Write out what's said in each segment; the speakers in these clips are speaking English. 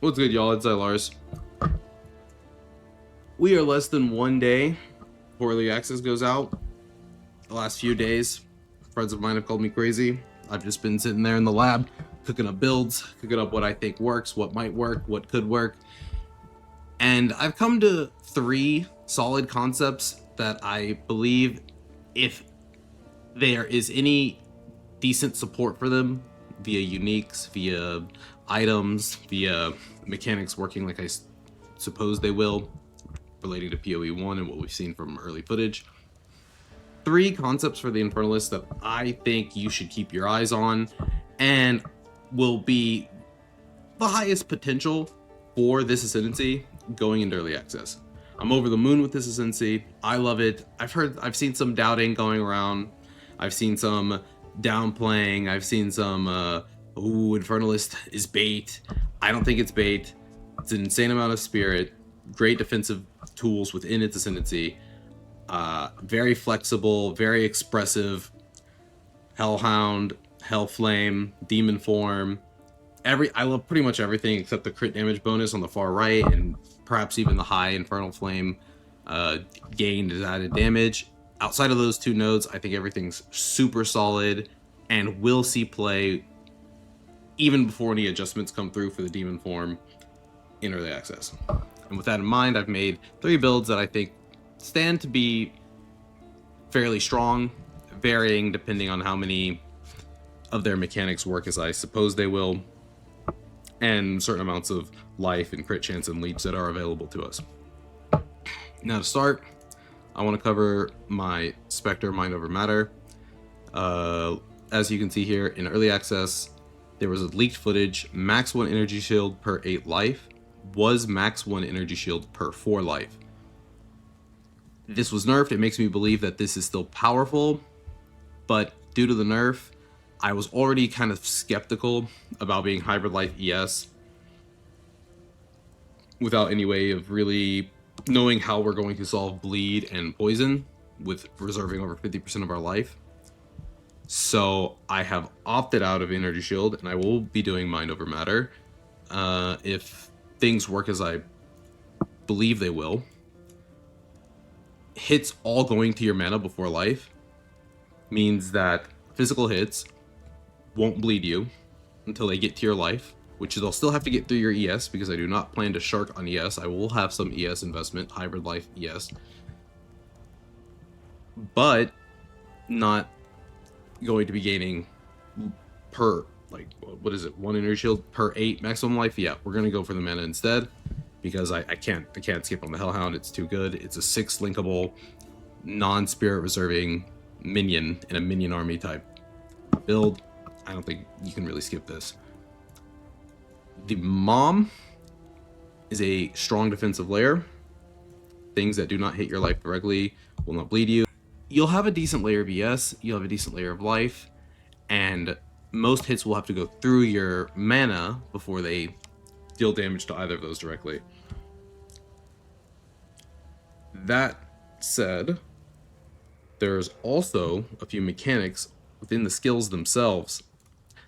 What's good, y'all? It's Lars. We are less than 1 day before early access goes out. The last few days, friends of mine have called me crazy. I've just been sitting there in the lab, cooking up builds, cooking up what I think works, what might work, what could work. And I've come to 3 solid concepts that I believe, if there is any decent support for them via uniques, via items, via mechanics working like I suppose they will, relating to PoE 1 and what we've seen from early footage. 3 concepts for the Infernalist that I think you should keep your eyes on and will be the highest potential for this ascendancy going into early access. I'm over the moon with this ascendancy. I love it. I've seen some doubting going around. I've seen some downplaying. I've seen some Infernalist is bait. I don't think it's bait. It's an insane amount of spirit, great defensive tools within its ascendancy, very flexible, very expressive, Hellhound, Hellflame, Demon Form. I love pretty much everything except the crit damage bonus on the far right, and perhaps even the high Infernal Flame gained as added damage. Outside of those 2 nodes, I think everything's super solid and will see play even before any adjustments come through for the Demon Form in early access. And with that in mind, I've made 3 builds that I think stand to be fairly strong, varying depending on how many of their mechanics work as I suppose they will, and certain amounts of life and crit chance and leech that are available to us. Now to start, I want to cover my Spectre Mind Over Matter. As you can see here, in early access, there was a leaked footage. Max 1 energy shield per 8 life was max 1 energy shield per 4 life. This was nerfed. It makes me believe that this is still powerful, but due to the nerf, I was already kind of skeptical about being Hybrid Life ES without any way of really knowing how we're going to solve bleed and poison with reserving over 50% of our life. So I have opted out of Energy Shield, and I will be doing Mind Over Matter if things work as I believe they will. Hits all going to your mana before life means that physical hits won't bleed you until they get to your life, which they'll still have to get through your ES, because I do not plan to shark on ES. I will have some ES investment, Hybrid Life ES, but not going to be gaining per, like, what is it, 1 energy shield per 8 maximum life. Yeah, we're gonna go for the mana instead, because I can't skip on the Hellhound. It's too good. It's a 6 linkable non-spirit reserving minion in a minion army type build. I don't think you can really skip this. The Mom is a strong defensive layer. Things that do not hit your life directly will not bleed you. You'll have a decent layer of ES, you'll have a decent layer of life, and most hits will have to go through your mana before they deal damage to either of those directly. That said, there's also a few mechanics within the skills themselves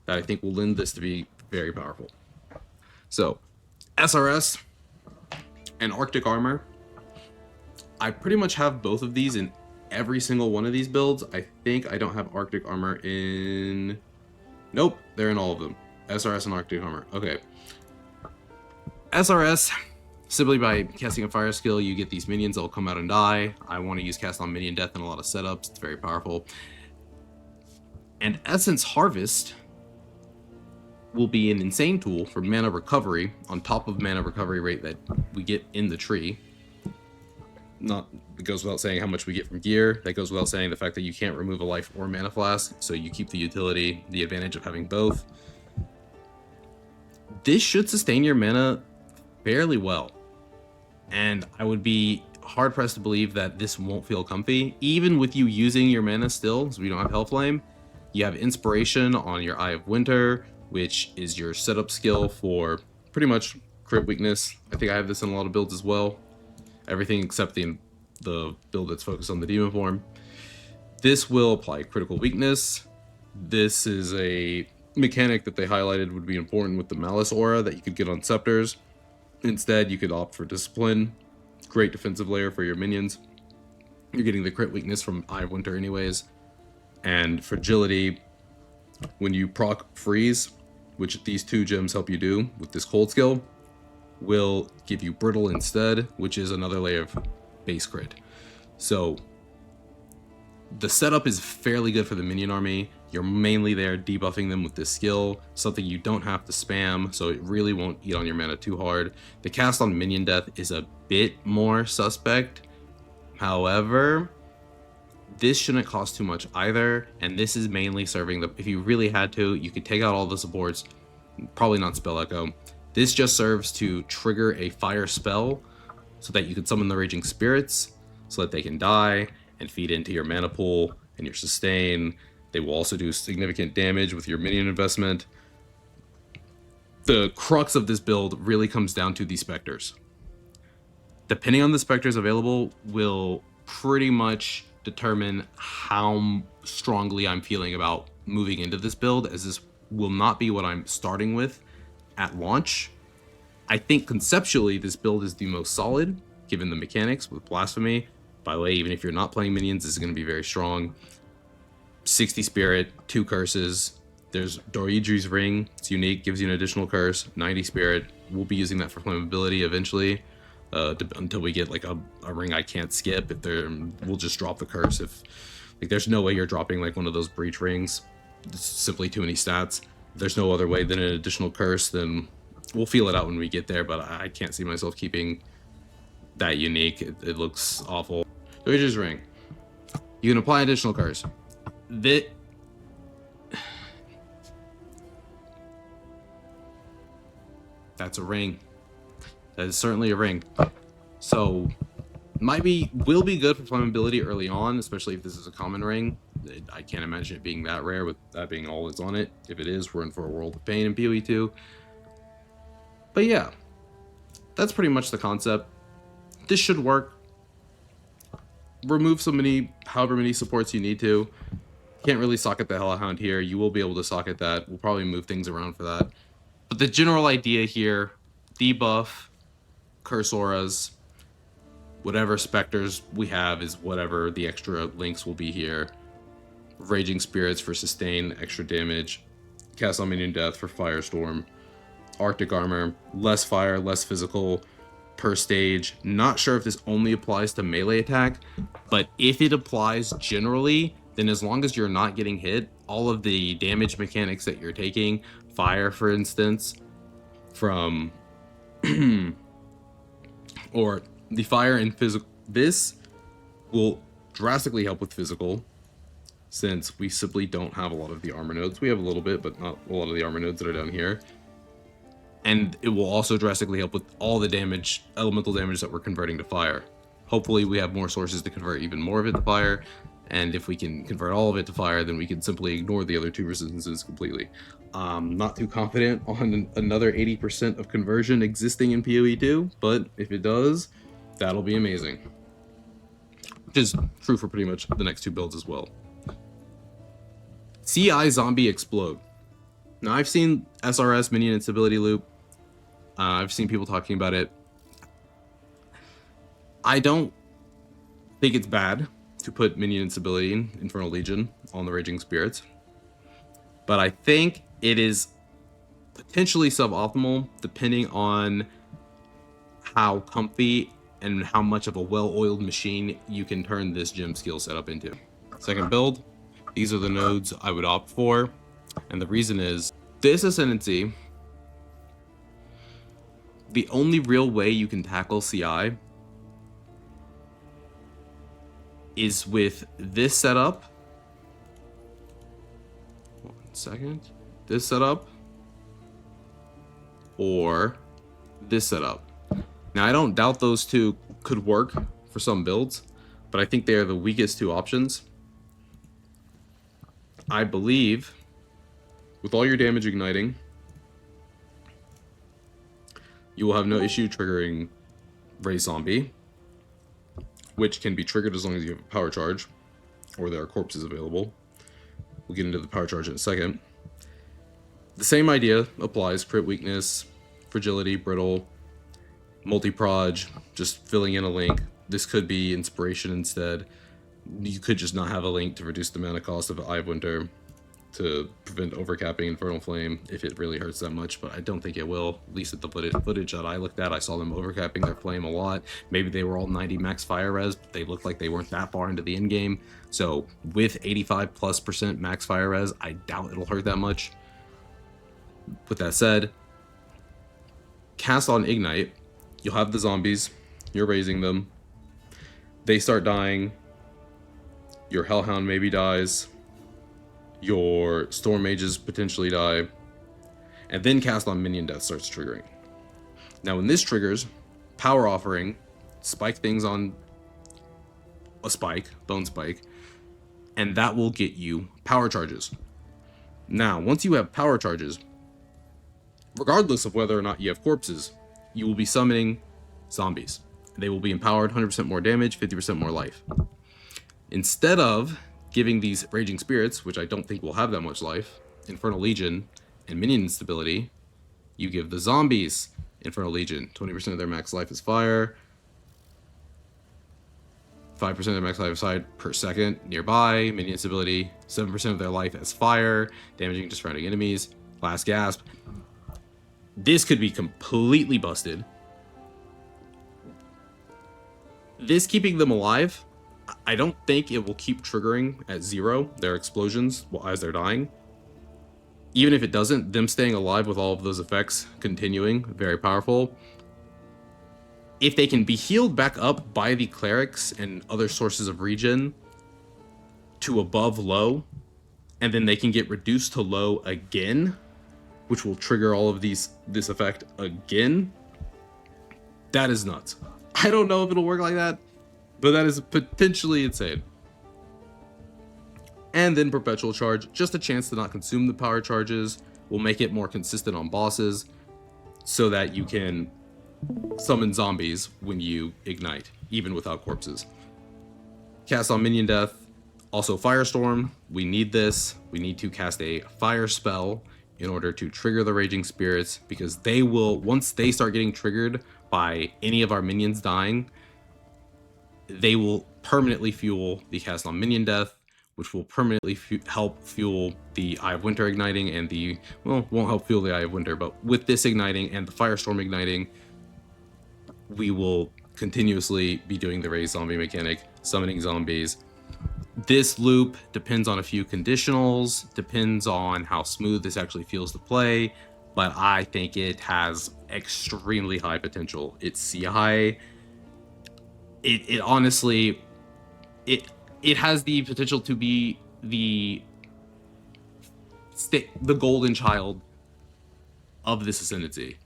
that I think will lend this to be very powerful. So, SRS and Arctic Armor, I pretty much have both of these in every single one of these builds. I think I don't have Arctic Armor in... Nope, they're in all of them. SRS and Arctic Armor. Okay. SRS, simply by casting a fire skill, you get these minions that will come out and die. I want to use Cast on Minion Death in a lot of setups. It's very powerful. And Essence Harvest will be an insane tool for mana recovery on top of mana recovery rate that we get in the tree. It goes without saying how much we get from gear. That goes without saying the fact that you can't remove a life or mana flask, so you keep the utility, the advantage of having both. This should sustain your mana fairly well, and I would be hard-pressed to believe that this won't feel comfy, even with you using your mana still, so we don't have Hellflame. You have Inspiration on your Eye of Winter, which is your setup skill for pretty much crit weakness. I think I have this in a lot of builds as well. Everything except the build that's focused on the Demon Form. This will apply critical weakness. This is a mechanic that they highlighted would be important with the Malice aura that you could get on Scepters. Instead, you could opt for Discipline. Great defensive layer for your minions. You're getting the crit weakness from Eye of Winter anyways. And Fragility, when you proc Freeze, which these 2 gems help you do with this cold skill, will give you Brittle instead, which is another layer of base crit. So the setup is fairly good for the minion army. You're mainly there debuffing them with this skill, something you don't have to spam, so it really won't eat on your mana too hard. The cast on minion death is a bit more suspect. However, this shouldn't cost too much either, and this is mainly serving the, if you really had to, you could take out all the supports, probably not Spell Echo. This just serves to trigger a fire spell so that you can summon the Raging Spirits so that they can die and feed into your mana pool and your sustain. They will also do significant damage with your minion investment. The crux of this build really comes down to the Spectres. Depending on the Spectres available will pretty much determine how strongly I'm feeling about moving into this build, as this will not be what I'm starting with at launch. I think conceptually this build is the most solid, given the mechanics with Blasphemy. By the way, even if you're not playing minions, this is going to be very strong. 60 Spirit, 2 curses. There's Doridri's Ring. It's unique, gives you an additional curse. 90 Spirit. We'll be using that for flammability eventually, until we get like a ring I can't skip. If there, we'll just drop the curse. If like, there's no way you're dropping like one of those breach rings. It's simply too many stats. If there's no other way than an additional curse, then we'll feel it out when we get there. But I can't see myself keeping that unique. It looks awful. Doridri's Ring. You can apply additional curse. That's a ring. That is certainly a ring. So will be good for flammability early on, especially if this is a common ring. I can't imagine it being that rare with that being all that's on it. If it is, we're in for a world of pain in PoE 2. But yeah, that's pretty much the concept. This should work. Remove however many supports you need to. Can't really socket the Hellhound here. You will be able to socket that. We'll probably move things around for that. But the general idea here, debuff, curse auras, whatever Spectres we have is whatever the extra links will be here. Raging Spirits for sustain, extra damage. Cast on Minion Death for Firestorm. Arctic Armor, less fire, less physical per stage. Not sure if this only applies to melee attack, but if it applies generally, then as long as you're not getting hit, all of the damage mechanics that you're taking, fire for instance, from or the fire and physical, this will drastically help with physical, since we simply don't have a lot of the armor nodes. We have a little bit, but not a lot of the armor nodes that are down here. And it will also drastically help with all the damage, elemental damage that we're converting to fire. Hopefully we have more sources to convert even more of it to fire, and if we can convert all of it to fire, then we can simply ignore the other 2 resistances completely. Not too confident on another 80% of conversion existing in PoE 2, but if it does, that'll be amazing. Which is true for pretty much the next 2 builds as well. CI Zombie Explode. Now I've seen SRS Minion Instability Loop. I've seen people talking about it. I don't think it's bad to put Minion Instability in Infernal Legion on the Raging Spirits, but I think it is potentially suboptimal depending on how comfy and how much of a well-oiled machine you can turn this gem skill setup into. Second build, these are the nodes I would opt for, and the reason is this Ascendancy, the only real way you can tackle CI is with this setup. One second. This setup or this setup. Now I don't doubt those 2 could work for some builds, but I think they are the weakest 2 options. I believe with all your damage igniting, you will have no issue triggering Ray Zombie, which can be triggered as long as you have a power charge, or there are corpses available. We'll get into the power charge in a second. The same idea applies: crit weakness, fragility, brittle, multi-proj, just filling in a link. This could be inspiration instead. You could just not have a link to reduce the mana cost of Eye of Winter to prevent overcapping Infernal Flame if it really hurts that much, but I don't think it will. At least at the footage that I looked at, I saw them overcapping their flame a lot. Maybe they were all 90 max fire res, but they looked like they weren't that far into the end game. So with 85+% max fire res, I doubt it'll hurt that much. With that said, cast on Ignite, you'll have the zombies, you're raising them, they start dying, your Hellhound maybe dies, your Storm Mages potentially die, and then cast on Minion Death starts triggering. Now when this triggers, Power Offering, spike things on a spike, Bone Spike, and that will get you power charges. Now, once you have power charges, regardless of whether or not you have corpses, you will be summoning zombies. They will be empowered, 100% more damage, 50% more life. Instead of giving these Raging Spirits, which I don't think will have that much life, Infernal Legion, and minion instability, you give the zombies Infernal Legion. 20% of their max life is fire, 5% of their max life is fire per second nearby, minion instability, 7% of their life as fire, damaging just surrounding enemies, last gasp. This could be completely busted. This keeping them alive, I don't think it will keep triggering at 0, their explosions as they're dying. Even if it doesn't, them staying alive with all of those effects continuing, very powerful. If they can be healed back up by the clerics and other sources of regen to above low, and then they can get reduced to low again, which will trigger all of this effect again, that is nuts. I don't know if it'll work like that, but that is potentially insane. And then Perpetual Charge, just a chance to not consume the power charges, will make it more consistent on bosses so that you can summon zombies when you ignite, even without corpses. Cast on Minion Death, also Firestorm, we need this. We need to cast a fire spell in order to trigger the Raging Spirits, because they will, once they start getting triggered by any of our minions dying, they will permanently fuel the cast on Minion Death, which will permanently help fuel the Eye of Winter igniting and the, well, won't help fuel the Eye of Winter, but with this igniting and the Firestorm igniting, we will continuously be doing the raise zombie mechanic, summoning zombies. This loop depends on a few conditionals, depends on how smooth this actually feels to play, but I think it has extremely high potential. It's CI. It honestly, it has the potential to be the golden child of this ascendancy.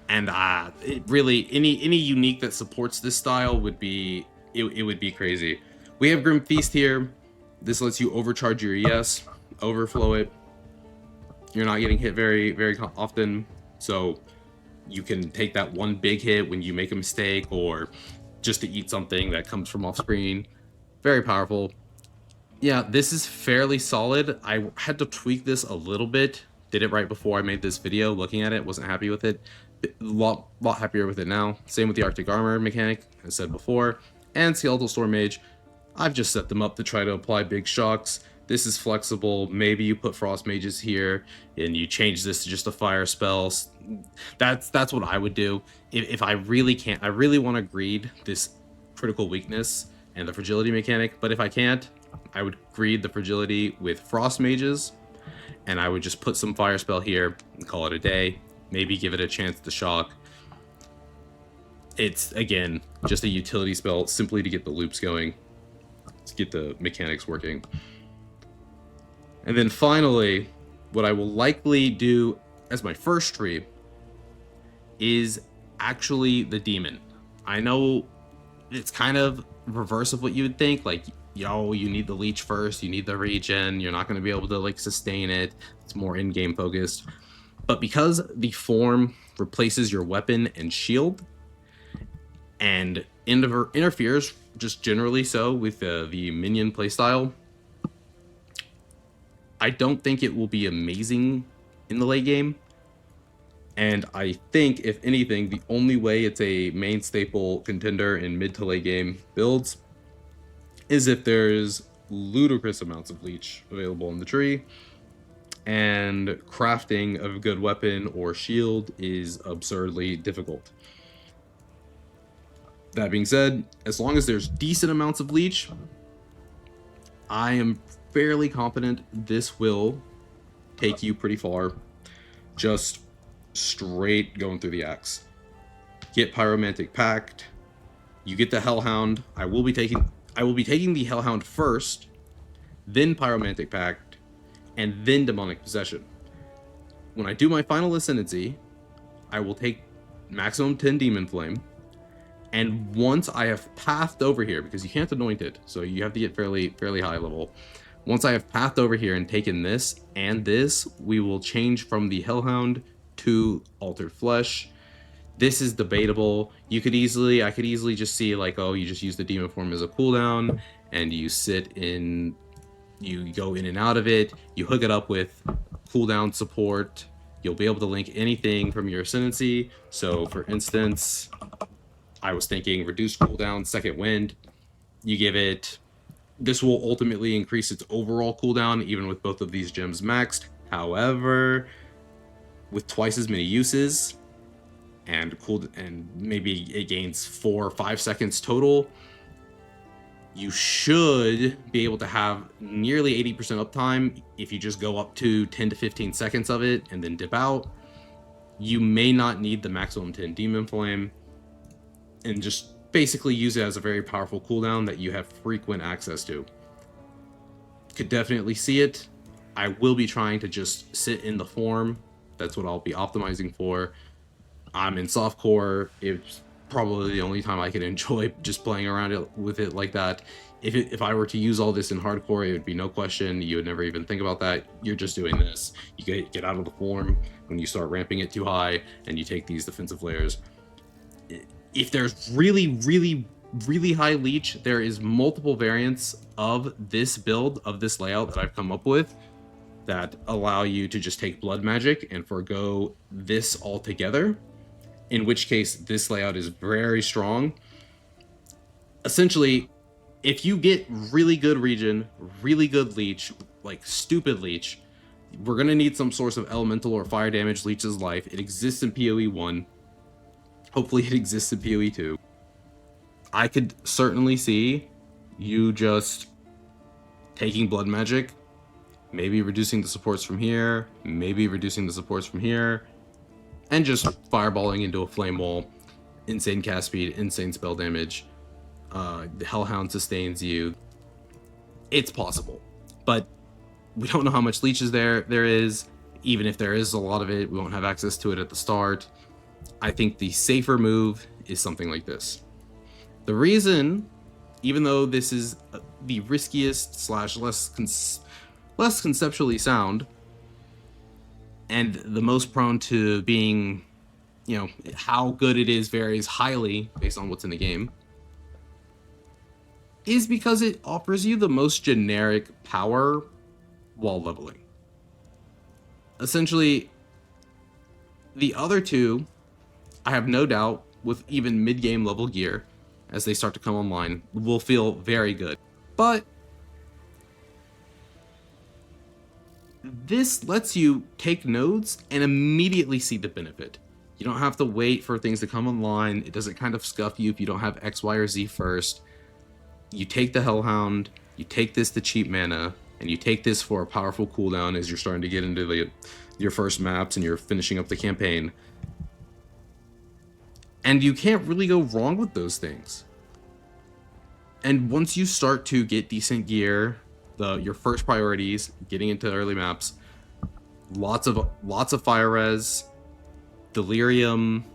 And it really, any unique that supports this style would be, it would be crazy. We have Grim Feast here. This lets you overcharge your ES, overflow it. You're not getting hit very, very often, so you can take that one big hit when you make a mistake or just to eat something that comes from off screen. Very powerful. Yeah, this is fairly solid. I had to tweak this a little bit. Did it right before I made this video. Looking at it, wasn't happy with it. A lot happier with it now. Same with the Arctic Armor mechanic, as said before. And Skeletal Storm Mage. I've just set them up to try to apply big shocks. This is flexible. Maybe you put Frost Mages here and you change this to just a fire spell. That's what I would do. If I really can't, I really want to greed this critical weakness and the fragility mechanic, but if I can't, I would greed the fragility with Frost Mages, and I would just put some fire spell here and call it a day. Maybe give it a chance to shock. It's, again, just a utility spell simply to get the loops going, to get the mechanics working. And then finally, what I will likely do as my first tree is actually the demon. I know it's kind of reverse of what you would think, like, yo, you need the leech first, you need the regen, you're not going to be able to like sustain it. It's more in-game focused. But because the form replaces your weapon and shield and interferes just generally so with the minion playstyle, I don't think it will be amazing in the late game. And I think, if anything, the only way it's a main staple contender in mid to late game builds is if there's ludicrous amounts of leech available in the tree, and crafting of a good weapon or shield is absurdly difficult. That being said, as long as there's decent amounts of leech, I am fairly confident this will take you pretty far. Just straight going through the axe. Get Pyromantic Pact. You get the Hellhound. I will be taking the Hellhound first, then Pyromantic Pact, and then Demonic Possession. When I do my final Ascendancy, I will take maximum 10 Demon Flame. And once I have pathed over here, because you can't anoint it, so you have to get fairly high level. Once I have pathed over here and taken this and this, we will change from the Hellhound to Altered Flesh. This is debatable. I could easily just see like, oh, you just use the Demon Form as a cooldown, and you go in and out of it. You hook it up with cooldown support. You'll be able to link anything from your Ascendancy. So, for instance, I was thinking reduced cooldown, Second Wind. You give it... This will ultimately increase its overall cooldown, even with both of these gems maxed. However, with twice as many uses, and maybe it gains 4 or 5 seconds total, you should be able to have nearly 80% uptime if you just go up to 10 to 15 seconds of it and then dip out. You may not need the maximum 10 Demon Flame, and just basically use it as a very powerful cooldown that you have frequent access to. Could definitely see it. I will be trying to just sit in the form. That's what I'll be optimizing for. I'm in softcore. It's probably the only time I can enjoy just playing around with it like that. If I were to use all this in hardcore, it would be no question. You would never even think about that. You're just doing this. You get out of the form when you start ramping it too high, and you take these defensive layers. If there's really high leech, there is multiple variants of this build, of this layout that I've come up with, that allow you to just take blood magic and forgo this altogether, in which case this layout is very strong. Essentially, if you get really good regen, really good leech, like stupid leech, we're going to need some source of elemental or fire damage leech's life. It exists in PoE 1. Hopefully it exists in PoE 2. I could certainly see you just taking blood magic, maybe reducing the supports from here, maybe reducing the supports from here, and just fireballing into a flame wall. Insane cast speed, insane spell damage. The Hellhound sustains you. It's possible, but we don't know how much leech there is. Even if there is a lot of it, we won't have access to it at the start. I think the safer move is something like this. The reason, even though this is the riskiest slash less conceptually sound, and the most prone to being, how good it is varies highly based on what's in the game, is because it offers you the most generic power while leveling. Essentially, the other two, I have no doubt, with even mid-game level gear, as they start to come online, will feel very good. But this lets you take nodes and immediately see the benefit. You don't have to wait for things to come online. It doesn't kind of scuff you if you don't have X, Y, or Z first. You take the Hellhound, you take this to cheap mana, and you take this for a powerful cooldown as you're starting to get into your first maps and you're finishing up the campaign. And you can't really go wrong with those things. And once you start to get decent gear, your first priorities, getting into early maps, lots of fire res, delirium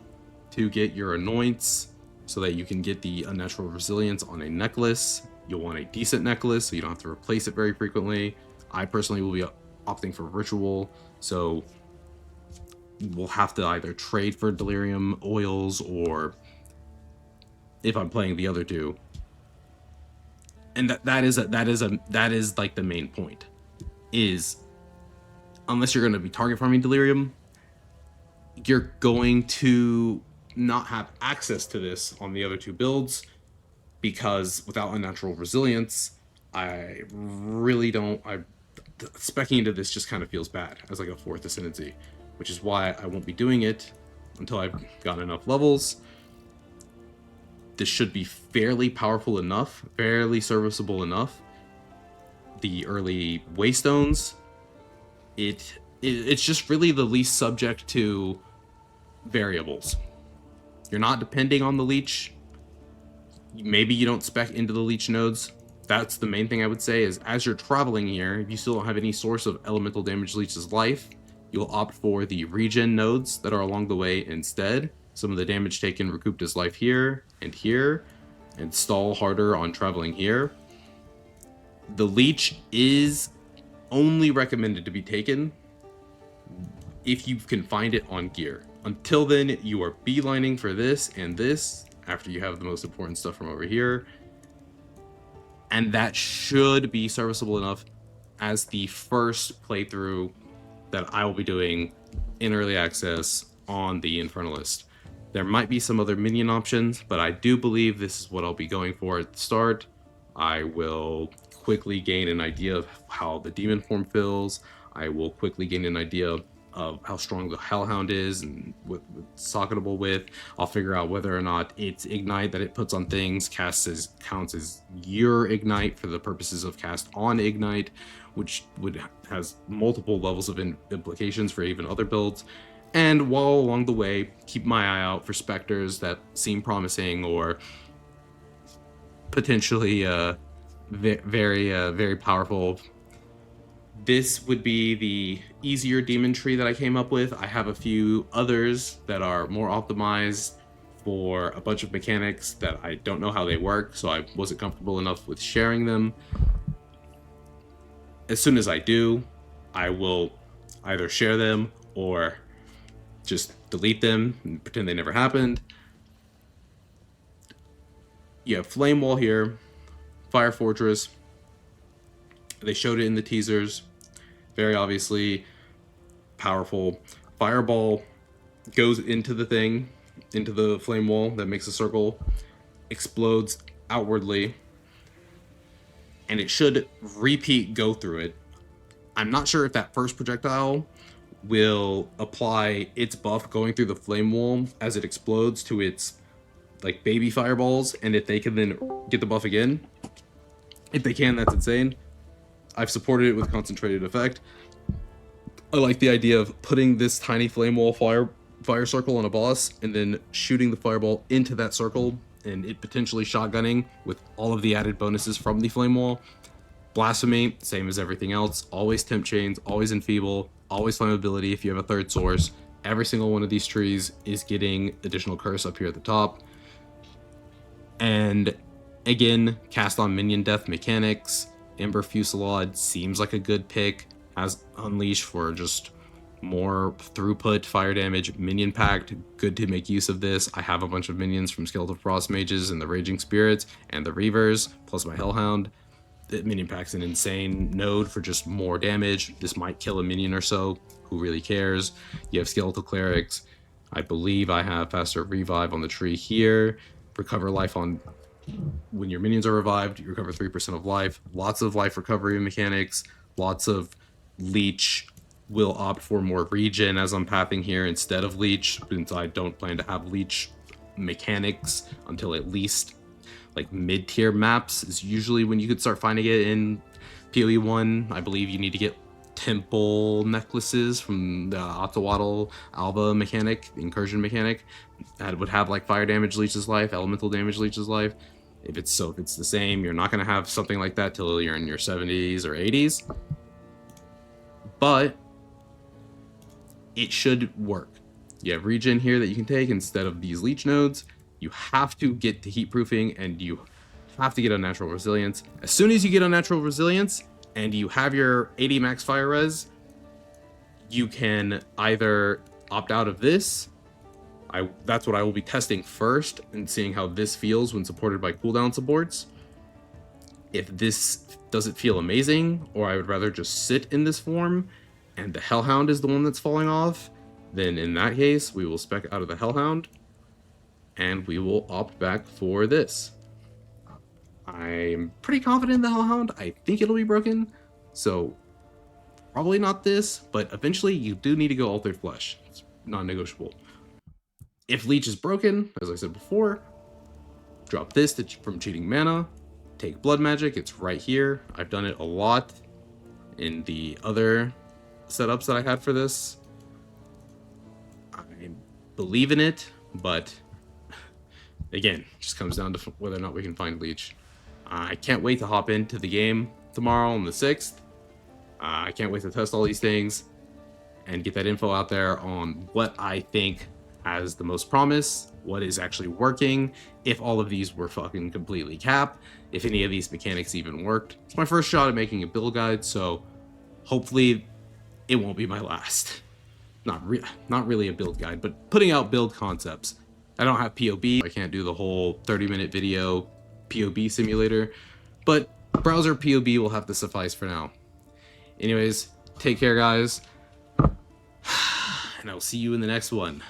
to get your anoints so that you can get the unnatural resilience on a necklace. You'll want a decent necklace so you don't have to replace it very frequently. I personally will be opting for ritual, so we'll have to either trade for delirium oils, or if I'm playing the other two. And that is like the main point, is unless you're going to be target farming Delirium, you're going to not have access to this on the other two builds, because without Unnatural Resilience, I really don't. Speccing into this just kind of feels bad as like a 4th Ascendancy, which is why I won't be doing it until I've gotten enough levels. This should be fairly powerful enough, fairly serviceable enough. The early Waystones, it's just really the least subject to variables. You're not depending on the leech. Maybe you don't spec into the leech nodes. That's the main thing I would say, is as you're traveling here, if you still don't have any source of elemental damage leech's life, you'll opt for the regen nodes that are along the way instead. Some of the damage taken recouped his life here, and stall harder on traveling here. The leech is only recommended to be taken if you can find it on gear. Until then, you are beelining for this and this after you have the most important stuff from over here. And that should be serviceable enough as the first playthrough that I will be doing in early access on the Infernalist. There might be some other minion options, but I do believe this is what I'll be going for at the start. I will quickly gain an idea of how the demon form feels. I will quickly gain an idea of how strong the Hellhound is and what it's socketable with. I'll figure out whether or not its ignite that it puts on things counts as your ignite for the purposes of cast on ignite, which has multiple levels of implications for even other builds. And while along the way, keep my eye out for Spectres that seem promising or potentially very powerful. This would be the easier demon tree that I came up with. I have a few others that are more optimized for a bunch of mechanics that I don't know how they work, so I wasn't comfortable enough with sharing them. As soon as I do, I will either share them or just delete them and pretend they never happened. You have Flame Wall here, Fire Fortress. They showed it in the teasers. Very obviously powerful. Fireball goes into the thing, into the flame wall that makes a circle, explodes outwardly, and it should repeat go through it. I'm not sure if that first projectile will apply its buff going through the flame wall as it explodes to its like baby fireballs, and if they can then get the buff again. If they can, that's insane. I've supported it with concentrated effect. I like the idea of putting this tiny flame wall fire circle on a boss and then shooting the fireball into that circle and it potentially shotgunning with all of the added bonuses from the flame wall. Blasphemy, same as everything else. Always temp chains, always enfeeble, always flammability if you have a third source. Every single one of these trees is getting additional curse up here at the top. And again, cast on minion death mechanics. Ember Fusillade seems like a good pick. Has Unleash for just more throughput fire damage. Minion Pact, good to make use of this. I have a bunch of minions from Skeletal Frost Mages and the Raging Spirits and the Reavers, plus my Hellhound. The Minion Pact's an insane node for just more damage. This might kill a minion or so. Who really cares? You have Skeletal Clerics. I believe I have Faster Revive on the tree here. Recover life on... When your minions are revived, you recover 3% of life. Lots of life recovery mechanics. Lots of leech. Will opt for more regen as I'm pathing here instead of leech, since I don't plan to have leech mechanics until at least like mid-tier maps is usually when you could start finding it in PoE 1. I believe you need to get temple necklaces from the Ottawaddle Alva mechanic, the incursion mechanic, that would have like fire damage leeches life, elemental damage leeches life. If it's the same, you're not going to have something like that till you're in your 70s or 80s. But it should work. You have regen here that you can take instead of these leech nodes. You have to get to heat proofing and you have to get Unnatural Resilience. As soon as you get Unnatural Resilience and you have your 80 max fire res, you can either opt out of this. That's what I will be testing first and seeing how this feels when supported by cooldown supports. If this doesn't feel amazing, or I would rather just sit in this form and the Hellhound is the one that's falling off, then in that case, we will spec out of the Hellhound, and we will opt back for this. I'm pretty confident in the Hellhound. I think it'll be broken, so probably not this, but eventually you do need to go Altered Flesh. It's non-negotiable. If Leech is broken, as I said before, drop this from cheating mana, take Blood Magic, it's right here. I've done it a lot in the other setups that I had for this. I believe in it, but again, it just comes down to whether or not we can find Leech. I can't wait to hop into the game tomorrow on the 6th. I can't wait to test all these things and get that info out there on what I think has the most promise, what is actually working, if all of these were fucking completely capped, if any of these mechanics even worked. It's my first shot at making a build guide, so hopefully it won't be my last. Not really a build guide, but putting out build concepts. I don't have POB, I can't do the whole 30-minute video POB simulator, but browser POB will have to suffice for now. Anyways, take care guys, and I'll see you in the next one.